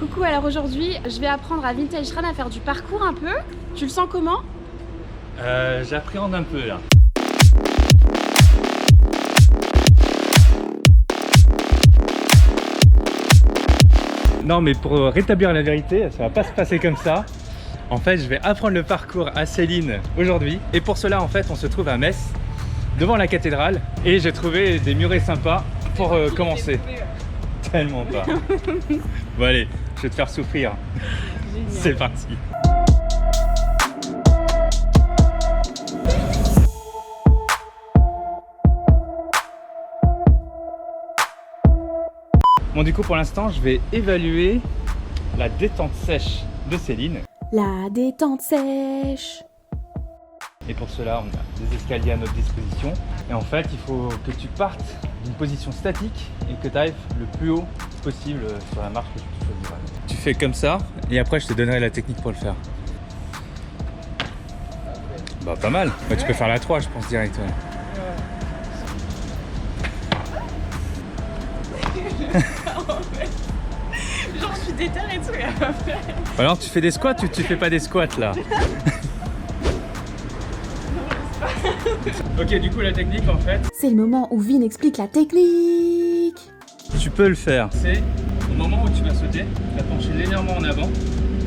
Coucou, alors aujourd'hui, je vais apprendre à Vintage Run à faire du parcours un peu. Tu le sens comment? J'appréhende un peu là. Non mais pour rétablir la vérité, ça va pas se passer comme ça. En fait, je vais apprendre le parcours à Céline aujourd'hui. Et pour cela, en fait, on se trouve à Metz, devant la cathédrale. Et j'ai trouvé des murets sympas pour commencer. Tellement pas. Bon allez, je vais te faire souffrir. C'est parti. Bon, du coup, pour l'instant, je vais évaluer la détente sèche de Céline. La détente sèche. Et pour cela, on a des escaliers à notre disposition. Et en fait, il faut que tu partes d'une position statique et que tu arrives le plus haut possible sur la marche que tu choisiras. Tu fais comme ça, et après, je te donnerai la technique pour le faire. Bah, pas mal. Bah, tu peux faire la 3, je pense, direct. Ouais. Genre je suis déter et tout. Alors tu fais des squats ou tu fais pas des squats là? Ok, du coup la technique en fait, C'est le moment où Vin explique la technique. tu peux le faire. C'est au moment où tu vas sauter, tu vas pencher légèrement en avant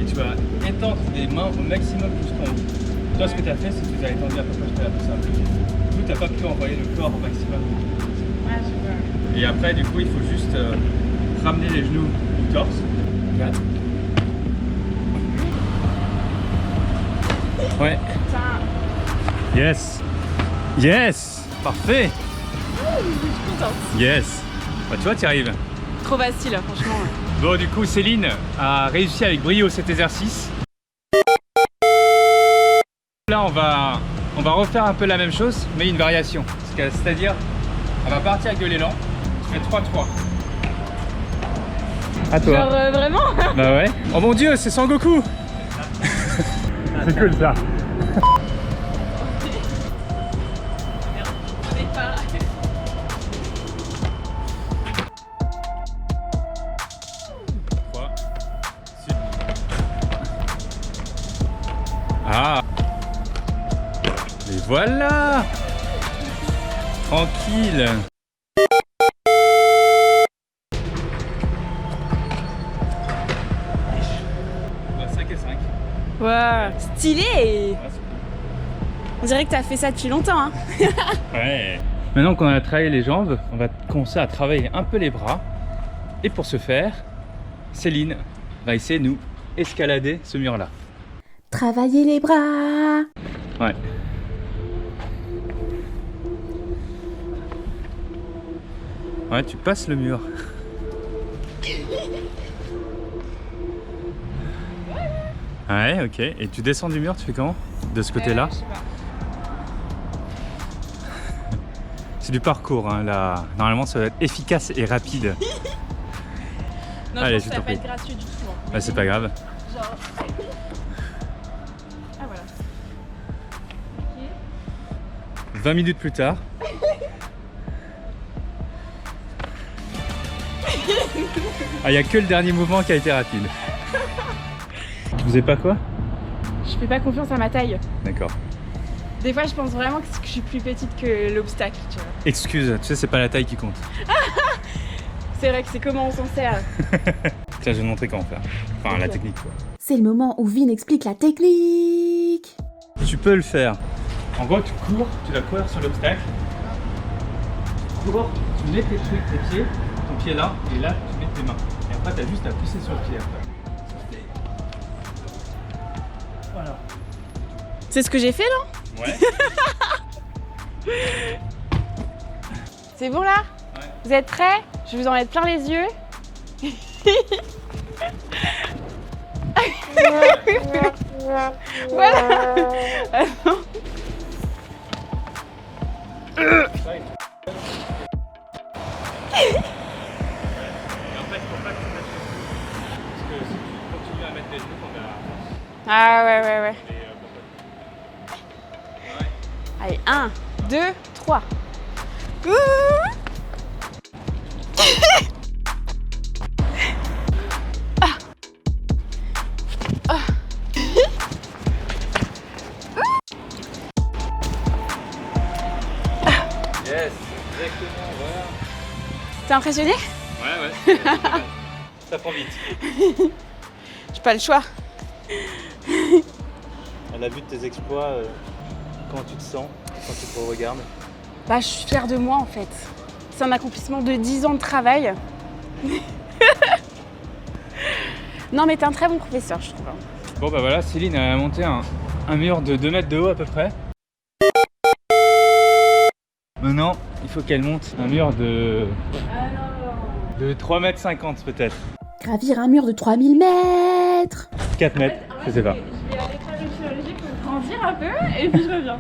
et tu vas étendre tes mains au maximum jusqu'en haut. Toi ce que tu as fait, c'est que tu les as étendues à peu près jusqu'à la pousse un peu. Du coup tu n'as pas pu envoyer le corps au maximum. Ouais, je vois. Et après du coup il faut juste ramener les genoux du torse. Regarde. Ouais. Putain. Yes. Yes. Parfait. Je suis contente. Yes. Bah, tu vois, tu y arrives. Trop facile, franchement. Bon, du coup, Céline a réussi avec brio cet exercice. Là, on va refaire un peu la même chose, mais une variation. C'est-à-dire, elle va partir avec de l'élan. Tu fais 3-3. À toi. Genre vraiment? Bah ouais. Oh mon dieu, c'est Sangoku. C'est cool ça. Ah. Et voilà. Tranquille. Ouais, stylé. On dirait que t'as fait ça depuis longtemps, hein. Ouais. Maintenant qu'on a travaillé les jambes, on va commencer à travailler un peu les bras. Et pour ce faire, Céline va essayer de nous escalader ce mur-là. Travailler les bras. Ouais. Ouais, tu passes le mur. Ouais, ok. Et tu descends du mur, tu fais comment? De ce côté-là? Je sais pas. C'est du parcours, hein, là. Normalement, ça va être efficace et rapide. Non, Allez, je pense que ça je t'en va pas prie. être gratuit du tout. Hein. Bah, c'est pas grave. Genre... Ah voilà. Ok. 20 minutes plus tard. Ah, il n'y a que le dernier mouvement qui a été rapide. Tu faisais pas quoi? Je fais pas confiance à ma taille. D'accord. Des fois, je pense vraiment que je suis plus petite que l'obstacle, tu vois. Excuse, tu sais, c'est pas la taille qui compte. C'est vrai que c'est comment on s'en sert. Tiens, je vais te montrer comment faire. Enfin, la Ok. technique, quoi. C'est le moment où Vin explique la technique. Tu peux le faire. En gros, tu cours, tu vas courir sur l'obstacle. Tu cours, tu mets tes pieds, ton pied là, et là, tu mets tes mains. Et après, tu as juste à pousser sur le pied après. Voilà. C'est ce que j'ai fait, là? Ouais. C'est bon, là? Ouais. Vous êtes prêts? Je vais vous en mettre plein les yeux. Voilà. Attends. Et en fait, il faut pas que tu mettes les genoux. Parce que si tu continues à mettre les genoux, on verra. Ah ouais, ouais, ouais. Et ouais. Allez, 1, 2, 3. impressionné? Ouais, ça prend vite. J'ai pas le choix. À la vue de tes exploits, comment tu te sens quand tu te regardes? Bah, je suis fière de moi en fait. C'est un accomplissement de 10 ans de travail. Non, mais t'es un très bon professeur, je trouve. Bon, bah voilà, Céline a monté un mur de 2 mètres de haut à peu près. Maintenant, il faut qu'elle monte un mur de 3,50 mètres peut-être. Gravir un mur de 3000 mètres. 4 mètres, je sais pas. Je vais aller faire une chirurgie pour grandir un peu et puis je reviens.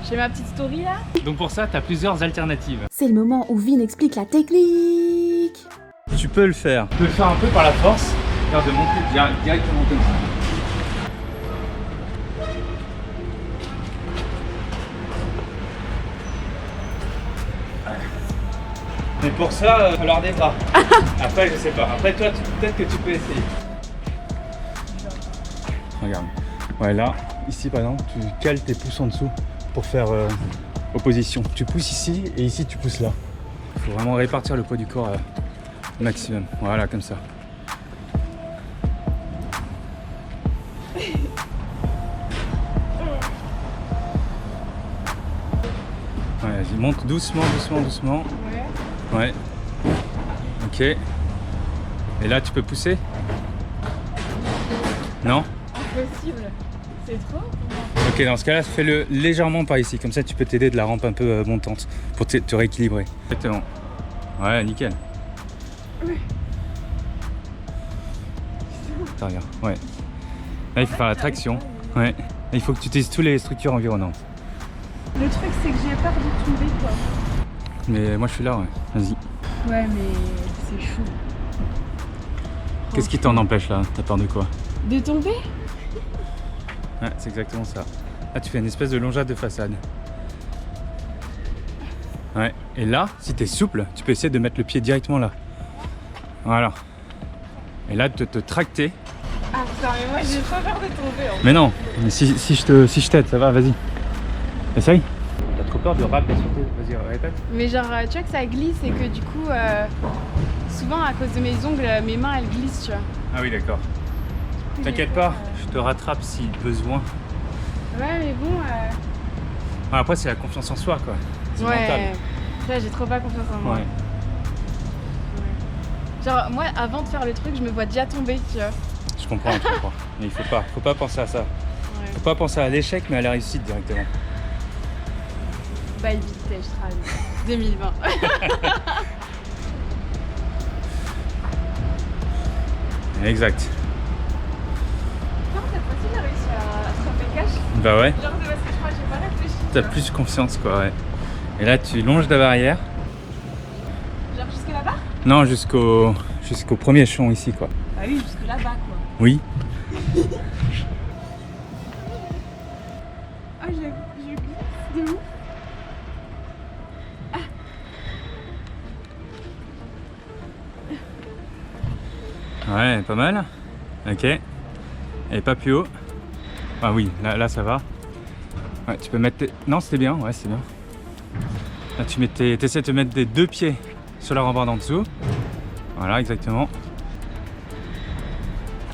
J'ai ma petite story là. Donc pour ça, tu as plusieurs alternatives. C'est le moment où Vin explique la technique. Tu peux le faire. Tu peux le faire un peu par la force, de monter directement comme ça. Mais pour ça, il va falloir des bras. Après, je sais pas. Après, toi, peut-être que tu peux essayer. Regarde. Ouais, là, ici par exemple, tu cales tes pouces en dessous pour faire opposition. Tu pousses ici et ici, tu pousses là. Il faut vraiment répartir le poids du corps au maximum. Voilà, comme ça. Ouais, vas-y, monte doucement, doucement, doucement. Ouais. Ok. Et là, tu peux pousser? Non? Impossible. C'est trop? Ok, dans ce cas-là, fais-le légèrement par ici. Comme ça, tu peux t'aider de la rampe un peu montante pour te rééquilibrer. Exactement. Ouais, nickel. Oui. Attends, regarde. Ouais. Là, il faut faire la traction. Ouais. Là, il faut que tu utilises toutes les structures environnantes. Le truc, c'est que j'ai peur de tomber, quoi. Mais moi, je suis là, ouais. Vas-y. Ouais, mais c'est chaud. Qu'est-ce qui t'en empêche là? T'as peur de quoi? De tomber? Ouais, c'est exactement ça. Là, tu fais une espèce de longade de façade. Ouais. Et là, si t'es souple, tu peux essayer de mettre le pied directement là. Voilà. Et là, de te tracter. Ah putain, mais moi j'ai trop peur de tomber. Mais non, mais si je t'aide, ça va, vas-y. Essaye. T'as trop peur de rater sur tes... Vas-y, répète. Mais genre, tu vois que ça glisse et que du coup, souvent à cause de mes ongles, mes mains elles glissent, tu vois. Ah oui, d'accord. Du coup, T'inquiète j'ai peur, pas, je te rattrape si besoin. Ouais, mais bon. Ah, après, c'est la confiance en soi, quoi. C'est mental. Ouais. Là, j'ai trop pas confiance en moi. Ouais. Genre, moi, avant de faire le truc, je me vois déjà tomber, tu vois. Je comprends. Mais il faut pas penser à ça. Ouais. Faut pas penser à l'échec, mais à la réussite directement. Bye Vintage Tram 2020. Exact. Non, cette fois-ci, j'ai réussi à attraper le cache. Bah ouais. Genre, c'est parce que je crois que j'ai pas réfléchi. T'as plus confiance, quoi, ouais. Et là, tu longes la barrière. Genre jusque là-bas? Non, jusqu'au premier échelon ici, quoi. Ah oui, jusque là-bas, quoi. Oui. Ah, je glisse de ouf. Ouais, pas mal. Ok. Et pas plus haut. Ah oui, là ça va. Ouais, tu peux mettre tes... Non, c'était bien, ouais, c'est bien. Là, tu essaies de te mettre des 2 pieds sur la rambarde en dessous. Voilà, exactement.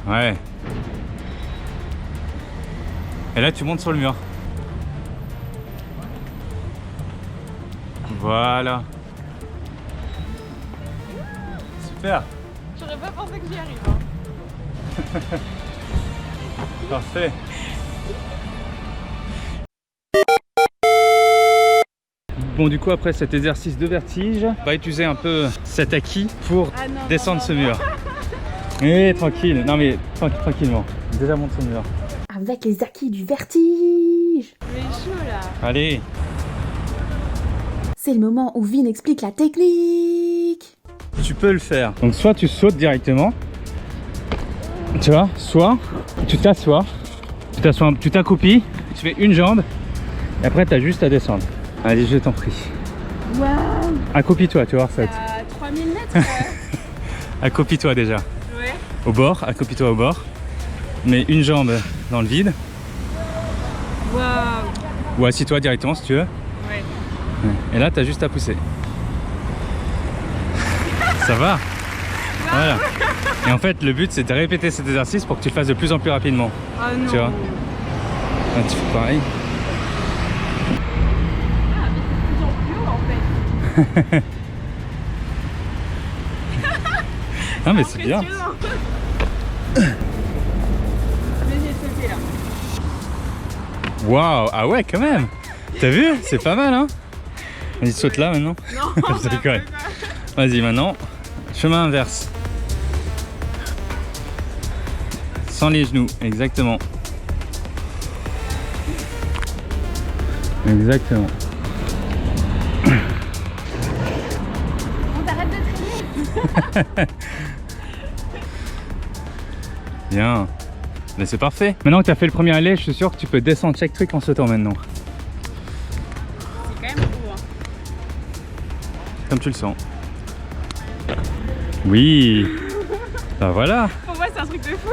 Ouais. Et là, tu montes sur le mur. Voilà. Super. J'aurais pas pensé que j'y arrive. Hein. Parfait. Bon, du coup, après cet exercice de vertige, on va utiliser un peu cet acquis pour descendre ce mur. Oui, tranquille. Non, mais tranquillement. Déjà, monte ce mur. Avec les acquis du vertige. Mais chaud là. Allez. C'est le moment où Vin explique la technique. Tu peux le faire. Donc, soit tu sautes directement. Tu vois, soit tu t'assois. Tu t'accroupis. Tu fais une jambe. Et après, tu as juste à descendre. Allez, je t'en prie. Waouh. Accroupis-toi, tu vas voir ça. À 3000 mètres. Accroupis-toi déjà. Ouais. Au bord, accroupis-toi au bord. Mets une jambe dans le vide. Waouh. Ou assis-toi directement si tu veux. Ouais. Et là, tu as juste à pousser. Ça va? Voilà. Et en fait, le but, c'est de répéter cet exercice pour que tu le fasses de plus en plus rapidement. Ah non. Tu vois? Ah, tu fais pareil. Ah, mais c'est de plus en plus haut en fait. Non, mais c'est bien. Impressionnant. Mais j'ai sauté là. Waouh! Ah ouais, quand même! T'as vu? C'est pas mal, hein? Vas-y, saute là maintenant. Non, Je déconne. Vas-y, maintenant, chemin inverse. Sans les genoux, exactement. Exactement. On t'arrête de traîner. Bien. Mais c'est parfait. Maintenant que tu as fait le premier aller, je suis sûr que tu peux descendre chaque truc en sautant maintenant. C'est quand même beau. Hein. Comme tu le sens. Oui. Bah voilà. Pour moi, c'est un truc de fou.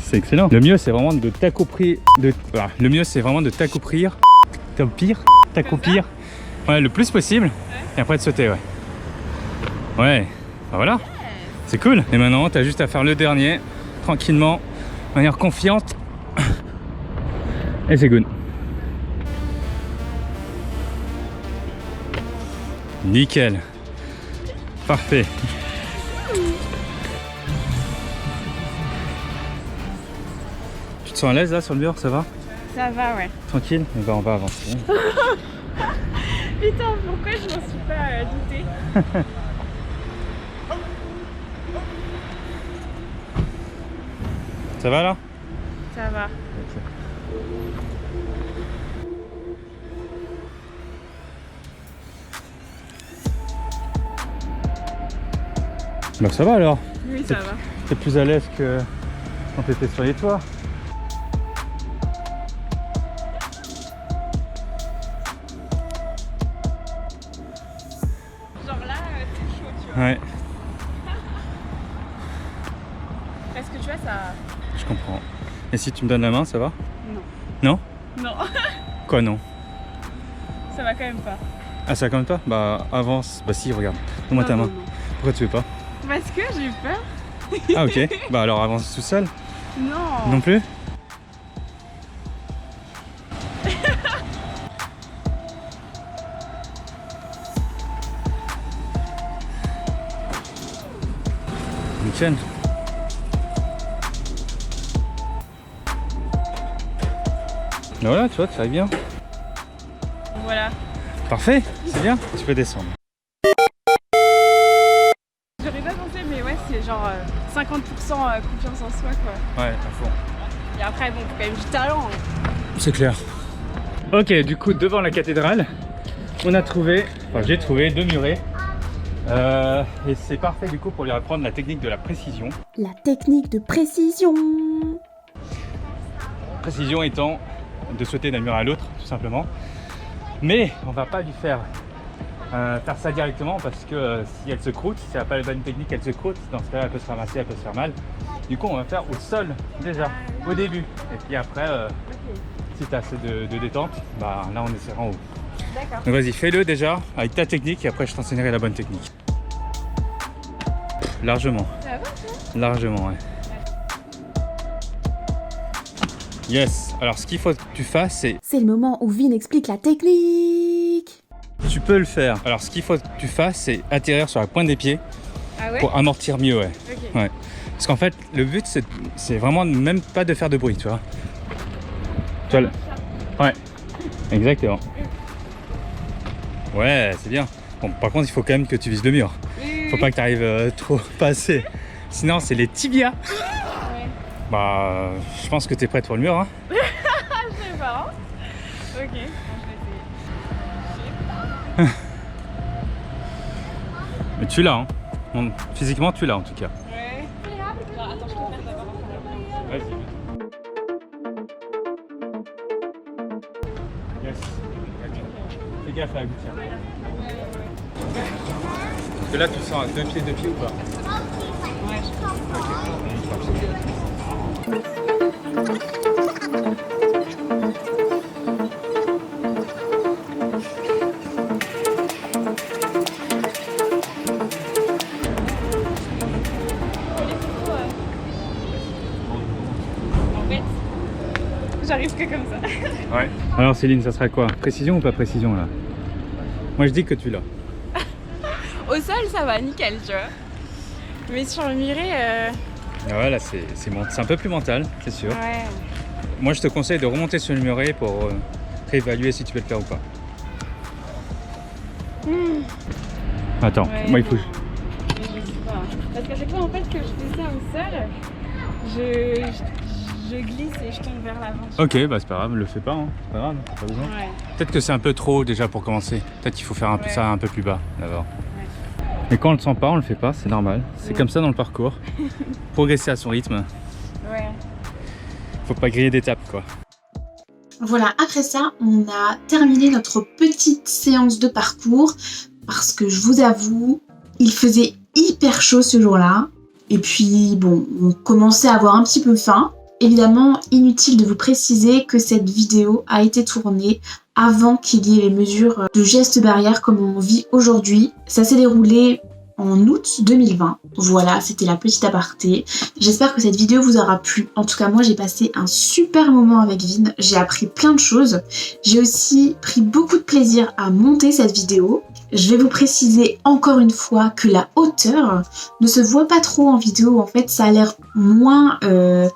C'est excellent. Le mieux, c'est vraiment de t'accouplir. Le mieux, c'est vraiment de t'accouplir. T'accroupir. Ouais, le plus possible. Et après de sauter, ouais. Ouais. Bah voilà. C'est cool. Et maintenant, t'as juste à faire le dernier, tranquillement, de manière confiante. Et c'est good. Nickel. Parfait. Tu te sens à l'aise là sur le mur, ça va? Ça va, ouais. Tranquille? Et ben on va avancer. Putain, pourquoi je m'en suis pas douté? Ça va là? Ça va. Bah ça va alors. Oui, ça va. T'es plus à l'aise que quand t'étais sur les toits. Genre là, c'est chaud, tu vois. Ouais, Parce que tu vois, ça. je comprends. Et si tu me donnes la main, ça va? Non. Non? Non, Quoi non? ça va quand même pas. Ah ça compte pas? Bah avance. Bah si, regarde. Donne-moi Non, ta main. non, non. Pourquoi tu veux pas? Parce que j'ai peur. Ah ok. Bah alors avance tout seul. Non. Non plus? Nickel. Voilà, tu vois, ça va bien. Voilà. Parfait, c'est bien. Tu peux descendre. J'aurais pas pensé, mais ouais, c'est genre 50% confiance en soi, quoi. Ouais, à fond. Et après, bon, faut quand même du talent. Hein. C'est clair. Ok, du coup, devant la cathédrale, on a trouvé, enfin j'ai trouvé 2 murets. Et c'est parfait du coup pour lui apprendre la technique de la précision. La technique de précision. Précision étant de sauter d'un mur à l'autre, tout simplement. Mais on va pas lui faire ça directement parce que si elle se croûte, si elle n'a pas la bonne technique, elle se croûte. Dans ce cas-là, elle peut se ramasser, elle peut se faire mal. Du coup, on va faire au sol déjà, au début. Et puis après, si tu as assez de détente, bah là on essaiera en haut. D'accord. Donc vas-y, fais-le déjà avec ta technique et après je t'enseignerai la bonne technique. Largement. Ça va, toi? Largement, ouais. Yes. Alors ce qu'il faut que tu fasses, c'est... C'est le moment où Vin explique la technique. Tu peux le faire. Alors ce qu'il faut que tu fasses, c'est atterrir sur la pointe des pieds Ah ouais? pour amortir mieux, ouais. Ok. Ouais. Parce qu'en fait, le but, c'est vraiment même pas de faire de bruit, tu vois. Tu vois le... Ouais. Exactement. Ouais, c'est bien. Bon, par contre, il faut quand même que tu vises le mur. Faut pas que tu arrives trop passer. Sinon, c'est les tibias. Ouais. Bah, je pense que tu es prête pour le mur, hein. Je sais pas. Ok, bon, je vais essayer. Mais tu l'as, hein. Bon, physiquement, tu l'as en tout cas. Ouais. Alors, attends, je peux faire d'abord. Vas-y. Yes. Fais gaffe à la gouttière. Parce que là, tu sens à 2 pieds ou pas? Ouais, je pense. J'arrive que comme ça. Ouais. Alors Céline, ça sera quoi? Précision ou pas précision là? Moi je dis que tu l'as. Au sol, ça va, nickel, tu vois. Mais sur le muret, Voilà, c'est un peu plus mental, c'est sûr. ouais. Moi je te conseille de remonter sur le muret pour réévaluer si tu peux le faire ou pas. Attends, Ouais. moi il faut... Mais je sais pas. Parce qu'à chaque fois, en fait, que je fais ça au sol, je glisse et je tombe vers l'avant. Ok, bah c'est pas grave, le fais pas, hein. C'est pas grave, t'as pas besoin. Ouais. Peut-être que c'est un peu trop déjà pour commencer. Peut-être qu'il faut faire un peu Ouais. ça un peu plus bas d'abord. Mais quand on le sent pas, on le fait pas, c'est normal. C'est Ouais. comme ça dans le parcours. Progresser à son rythme. Ouais. Faut pas griller d'étapes quoi. Voilà, après ça, on a terminé notre petite séance de parcours parce que je vous avoue, il faisait hyper chaud ce jour-là. Et puis, bon, on commençait à avoir un petit peu faim. Évidemment, inutile de vous préciser que cette vidéo a été tournée avant qu'il y ait les mesures de gestes barrières comme on vit aujourd'hui. Ça s'est déroulé en août 2020. Voilà, c'était la petite aparté. J'espère que cette vidéo vous aura plu. En tout cas, moi, j'ai passé un super moment avec Vin. J'ai appris plein de choses. J'ai aussi pris beaucoup de plaisir à monter cette vidéo. Je vais vous préciser encore une fois que la hauteur ne se voit pas trop en vidéo. En fait, ça a l'air moins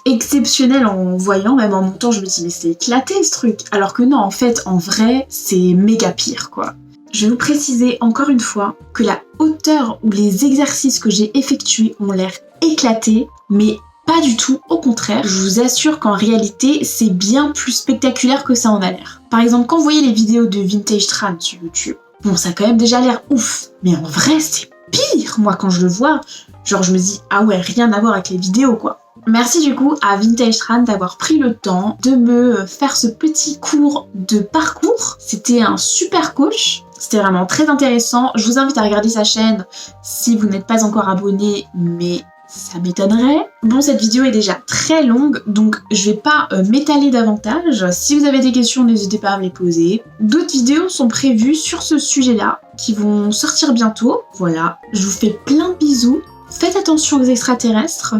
exceptionnel en voyant. Même en montant, je me dis, mais c'est éclaté ce truc. Alors que non, en fait, en vrai, c'est méga pire, quoi. Je vais vous préciser encore une fois que la hauteur ou les exercices que j'ai effectués ont l'air éclatés, mais pas du tout, au contraire. Je vous assure qu'en réalité, c'est bien plus spectaculaire que ça en a l'air. Par exemple, quand vous voyez les vidéos de Vintage Tran sur YouTube, bon, ça a quand même déjà l'air ouf, mais en vrai, c'est pire. Moi, quand je le vois, genre je me dis, ah ouais, rien à voir avec les vidéos, quoi. Merci du coup à Vintage Tran d'avoir pris le temps de me faire ce petit cours de parcours. C'était un super coach. C'était vraiment très intéressant. Je vous invite à regarder sa chaîne si vous n'êtes pas encore abonné, mais ça m'étonnerait. Bon, cette vidéo est déjà très longue, donc je vais pas m'étaler davantage. Si vous avez des questions, n'hésitez pas à me les poser. D'autres vidéos sont prévues sur ce sujet-là, qui vont sortir bientôt. Voilà, je vous fais plein de bisous. Faites attention aux extraterrestres.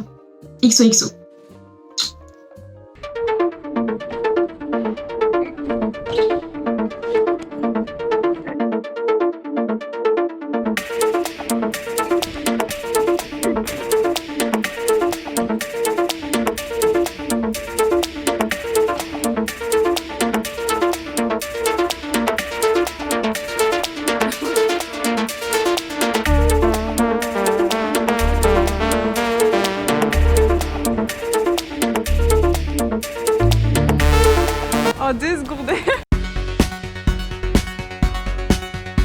XOXO. En 2 secondes.